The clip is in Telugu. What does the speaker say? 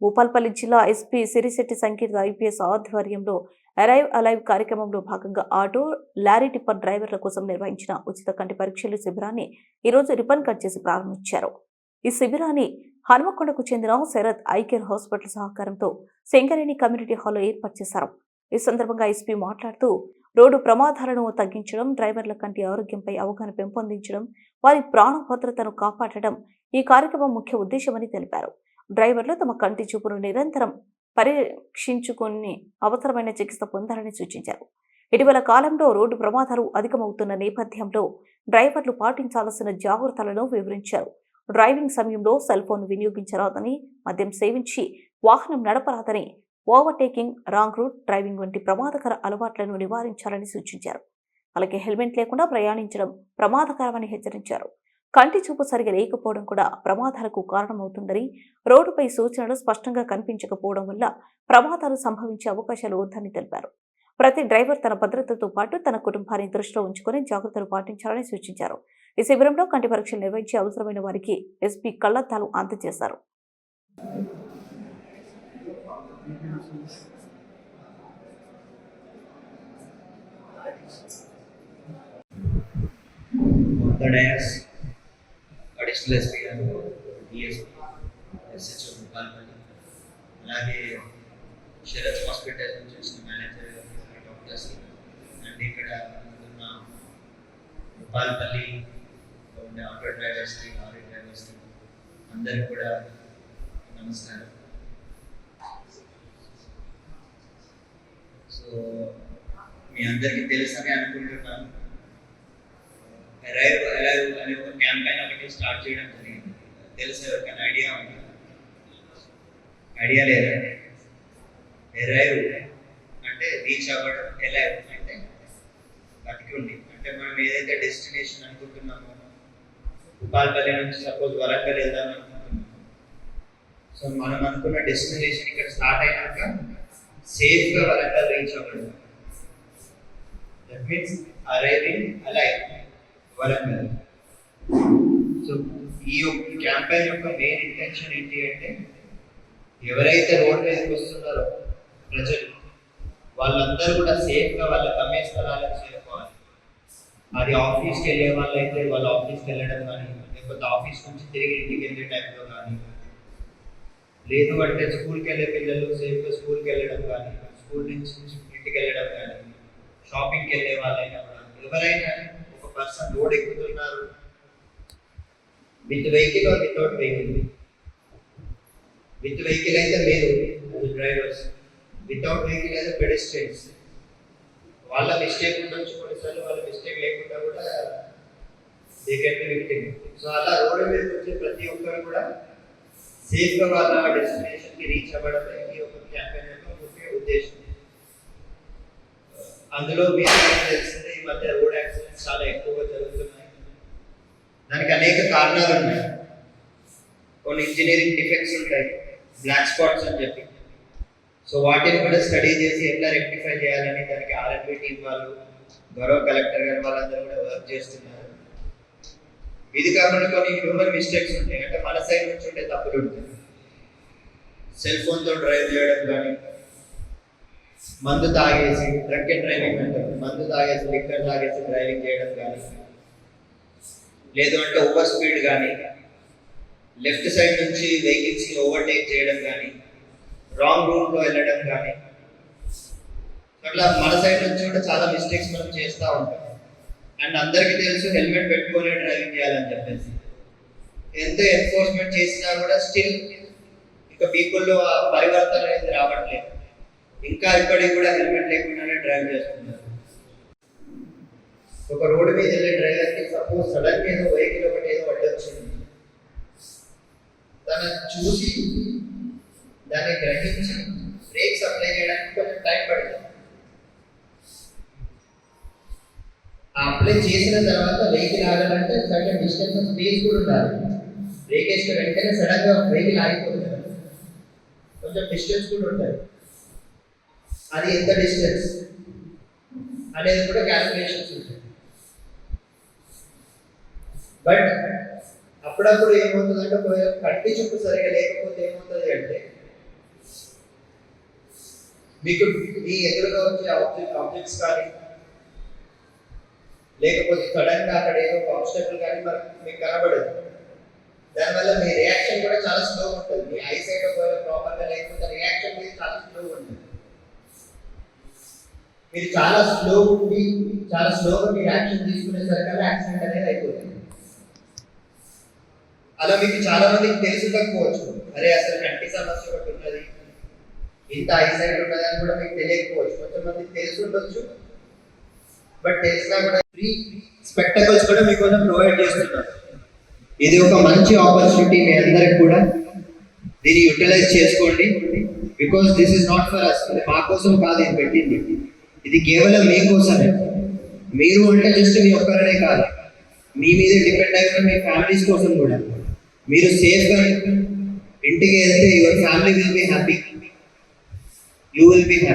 భూపాల్పల్లి జిల్లా ఎస్పీ సిరిశెట్టి సంకీర్త ఐపీఎస్ ఆధ్వర్యంలో అరైవ్ అలైవ్ కార్యక్రమంలో భాగంగా ఆటో, లారీ టిప్పర్ డ్రైవర్ల కోసం నిర్వహించిన ఉచిత కంటి పరీక్షల శిబిరాన్ని ఈరోజు రిబన్ కట్ చేసి ప్రారంభించారు. ఈ శిబిరాన్ని హనుమకొండకు చెందిన శరత్ ఐకేర్ హాస్పిటల్ సహకారంతో సింగరేణి కమ్యూనిటీ హాల్లో ఏర్పాటు చేశారు. ఈ సందర్భంగా ఎస్పీ మాట్లాడుతూ రోడ్డు ప్రమాదాలను తగ్గించడం, డ్రైవర్ల కంటి ఆరోగ్యంపై అవగాహన పెంపొందించడం, వారి ప్రాణ భద్రతను కాపాడడం ఈ కార్యక్రమం ముఖ్య ఉద్దేశమని తెలిపారు. డ్రైవర్లు తమ కంటి చూపును నిరంతరం పరీక్షించుకుని అవసరమైన చికిత్స పొందాలని సూచించారు. ఇటీవల కాలంలో రోడ్డు ప్రమాదాలు అధికమవుతున్న నేపథ్యంలో డ్రైవర్లు పాటించాల్సిన జాగ్రత్తలను వివరించారు. డ్రైవింగ్ సమయంలో సెల్ ఫోన్ వినియోగించరాదని, మద్యం సేవించి వాహనం నడపరాదని, ఓవర్టేకింగ్, రాంగ్ రూట్ డ్రైవింగ్ వంటి ప్రమాదకర అలవాట్లను నివారించాలని సూచించారు. అలాగే హెల్మెట్ లేకుండా ప్రయాణించడం ప్రమాదకరమని హెచ్చరించారు. కంటి చూపు సరిగా లేకపోవడం కూడా ప్రమాదాలకు కారణమవుతుందని, రోడ్డుపై సూచనలు స్పష్టంగా కనిపించకపోవడం వల్ల ప్రమాదాలు సంభవించే అవకాశాలు ఉందని తెలిపారు. ప్రతి డ్రైవర్ తన భద్రతతో పాటు తన కుటుంబాన్ని దృష్టిలో ఉంచుకొని జాగ్రత్తలు పాటించాలని సూచించారు. ఈ శిబిరంలో కంటి పరీక్షలు నిర్వహించి అవసరమైన వారికి ఎస్పీ కళ్లద్దాలు అందజేశారు. అడిషనల్ ఎస్పీ గారు, డిఎస్పీ, ఎస్హెచ్ఓ భూపాల్పల్లి, అలాగే శరత్ హాస్పిటల్ నుంచి వచ్చిన మేనేజర్ డాక్టర్స్ అండ్ ఇక్కడ ఉన్న భూపాల్పల్లి ఉండే ఆటో డ్రైవర్స్కి, లారీ డ్రైవర్స్కి అందరికి కూడా నమస్కారం. సో మీ అందరికీ తెలుసని అనుకుంటున్నాను. అరైవ్ అలైవ్ అనే ఒక క్యాంపెయిన్ ఒకటి స్టార్ట్ చేయడం జరిగింది. తెలుసు ఎవరికైనా ఐడియా ఉంది? ఐడియా లేదా? అరైవ్ అంటే రీచ్ అవ్వడం, అలైవ్ అంటే బతికి ఉంది. అంటే మనం ఏదైతే డెస్టినేషన్ అనుకుంటున్నామో, భూపాల్పల్లి నుంచి సపోజ్ వరంగల్ వెళ్దాం అనుకుంటున్నాం. సో మనం అనుకున్న డెస్టినేషన్ ఇక్కడ స్టార్ట్ అయినాక సేఫ్గా వరంగల్ రీచ్ అవ్వడం, that means arriving alive Warangal. So ఈ క్యాంపెయిన్ యొక్క మెయిన్ ఇంటెన్షన్ ఏంటి అంటే, ఎవరైతే రోడ్ మీదకి వస్తున్నారో ప్రజలు, వాళ్ళందరూ కూడా సేఫ్గా వాళ్ళ గమ్యస్థలాలకు చేరుకోవాలి. అది ఆఫీస్కి వెళ్ళే వాళ్ళైతే వాళ్ళ ఆఫీస్కి వెళ్ళడం కానీ, లేకపోతే ఆఫీస్ నుంచి తిరిగి ఇంటికి వెళ్ళే టైంలో కానీ, లేదు అంటే స్కూల్కి వెళ్ళే పిల్లలు సేఫ్గా స్కూల్కి వెళ్ళడం కానీ, స్కూల్ నుంచి ఇంటికి వెళ్ళడం కానీ, షాపింగ్కి వెళ్ళే వాళ్ళైనా కూడా, ఎవరైనా ఒక పర్సన్ రోడ్ ఎక్కుతున్నారు with vehicle or without vehicle. With vehicle అయితే మీరు డ్రైవర్స్, వితౌట్ వెహికల్ అయితే పెడెస్ట్రియన్స్. వాళ్ళ మిస్టేక్ ఉండొచ్చు, కొన్నిసార్లు వాళ్ళ మిస్టేక్ లేకుండా కూడా they can be victim. So అలా రోడ్డు మీదకి వచ్చే ప్రతి ఒక్కరు కూడా సేఫ్గా వాళ్ళ డెస్టినేషన్కి రీచ్ అవ్వడమే ఈ యొక్క క్యాంపెయిన్ యొక్క ముఖ్య ఉద్దేశం. అందులో మీకు తెలిసిందే, ఈ మధ్య రోడ్ యాక్సిడెంట్స్ చాలా ఎక్కువగా జరుగుతున్నాయి. దానికి అనేక కారణాలు ఉన్నాయి. కొన్ని ఇంజనీరింగ్ డిఫెక్ట్స్ ఉంటాయి, బ్లాక్ స్పాట్స్ అని చెప్పి. సో వాటిని కూడా స్టడీ చేసి ఎట్లా రెక్టిఫై చేయాలని దానికి ఆర్ఎండ్బి టీం వాళ్ళు, గౌరవ కలెక్టర్ గారు వాళ్ళందరూ కూడా వర్క్ చేస్తున్నారు. ఇది కాకుండా కొన్ని హ్యూమన్ మిస్టేక్స్ ఉంటాయి, అంటే మన సైడ్ నుంచి ఉండే తప్పులు ఉంటాయి. సెల్ ఫోన్తో డ్రైవ్ చేయడం కానీ, మందు తాగేసి డ్రంక్ అండ్ డ్రైవింగ్ అంటారు, మందు తాగేసి లిక్కర్ తాగేసి డ్రైవింగ్ చేయడం కానీ, లేదు అంటే ఓవర్ స్పీడ్ కానీ, లెఫ్ట్ సైడ్ నుంచి వెహికల్స్ని ఓవర్టేక్ చేయడం కానీ, రాంగ్ రూట్లో వెళ్ళడం కానీ, అట్లా మన సైడ్ నుంచి కూడా చాలా మిస్టేక్స్ మనం చేస్తూ ఉంటాం. అండ్ అందరికీ తెలుసు హెల్మెట్ పెట్టుకొని డ్రైవింగ్ చేయాలని చెప్పేసి. ఎంత ఎన్ఫోర్స్మెంట్ చేసినా కూడా స్టిల్ ఇంకా పీపుల్లో ఆ పరివర్తన అనేది రావట్లేదు. ఇంకా ఇప్పటికి కూడా హెల్మెట్ లేకుండానే డ్రైవ్ చేస్తున్నారు. ఒక రోడ్డు మీద వెళ్ళే డ్రైవర్కి సపోజ్ సడన్గా ఏదో వెహికల్ ఒకటి ఏదో అడ్డొచ్చింది, దాన్ని చూసి దాన్ని గ్రహించి బ్రేక్స్ అప్లై చేయడానికి కొంచెం టైం పడుతుంది. అప్లై చేసిన తర్వాత వెహికల్ ఆగాలంటే సర్టన్ డిస్టెన్స్ స్పేస్ కూడా ఉండాలి. బ్రేక్ వేసిన వెంటనే సడన్గా వెహికల్ ఆగిపోతుంది, కొంచెం డిస్టెన్స్ కూడా ఉంటుంది. అది ఎంత డిస్టెన్స్ అనేది కూడా క్యాల్కులేషన్స్ ఉంటాయి. బట్ అప్పుడప్పుడు ఏమవుతుందంటే, ఒకవేళ కంటి చూపు సరిగా లేకపోతే ఏమవుతుంది అంటే, మీకు మీ ఎదురుగా వచ్చే ఆబ్జెక్ట్స్ కానీ లేకపోతే సడన్ గా అక్కడ ఏదో ఆబ్స్టకిల్ కానీ మీకు కనబడదు. దానివల్ల మీ రియాక్షన్ కూడా చాలా స్లో ఉంటుంది. మీ ఐ సైట్ ఒకవేళ ప్రాపర్ గా లేకపోతే రియాక్షన్ మీద చాలా స్లో ఉంటుంది. మీరు చాలా స్లోగా మీరు యాక్షన్ తీసుకునేసరికల్లా యాక్సిడెంట్ అనేది అయిపోతుంది. అలా మీకు చాలా మందికి తెలుసుకోకపోవచ్చు, అరే అసలు కంటి సమస్య ఒకటి ఉన్నది, ఇంత ఐ సైట్ ఉన్నది అని కూడా మీకు తెలియకపోవచ్చు. కొంతమందికి తెలిసి ఉండొచ్చు, బట్ తెలిసినా కూడా ఫ్రీ స్పెక్టకల్స్ కూడా మీకు ప్రొవైడ్ చేస్తున్నారు. ఇది ఒక మంచి ఆపర్చునిటీ మీ అందరికి కూడా. దీన్ని యూటిలైజ్ చేసుకోండి. Because this is not for us. మా కోసం కాదు ఇది పెట్టింది, ఇది కేవలం మీకోసమే. మీరు అంటే జస్ట్ మీ ఒక్కరనే కాదు, మీ మీద డిపెండ్ అయిన మీ ఫ్యామిలీస్ కోసం కూడా. మీరు సేఫ్గా ఇంటికి వెళ్తే your family will be happy, you will be happy.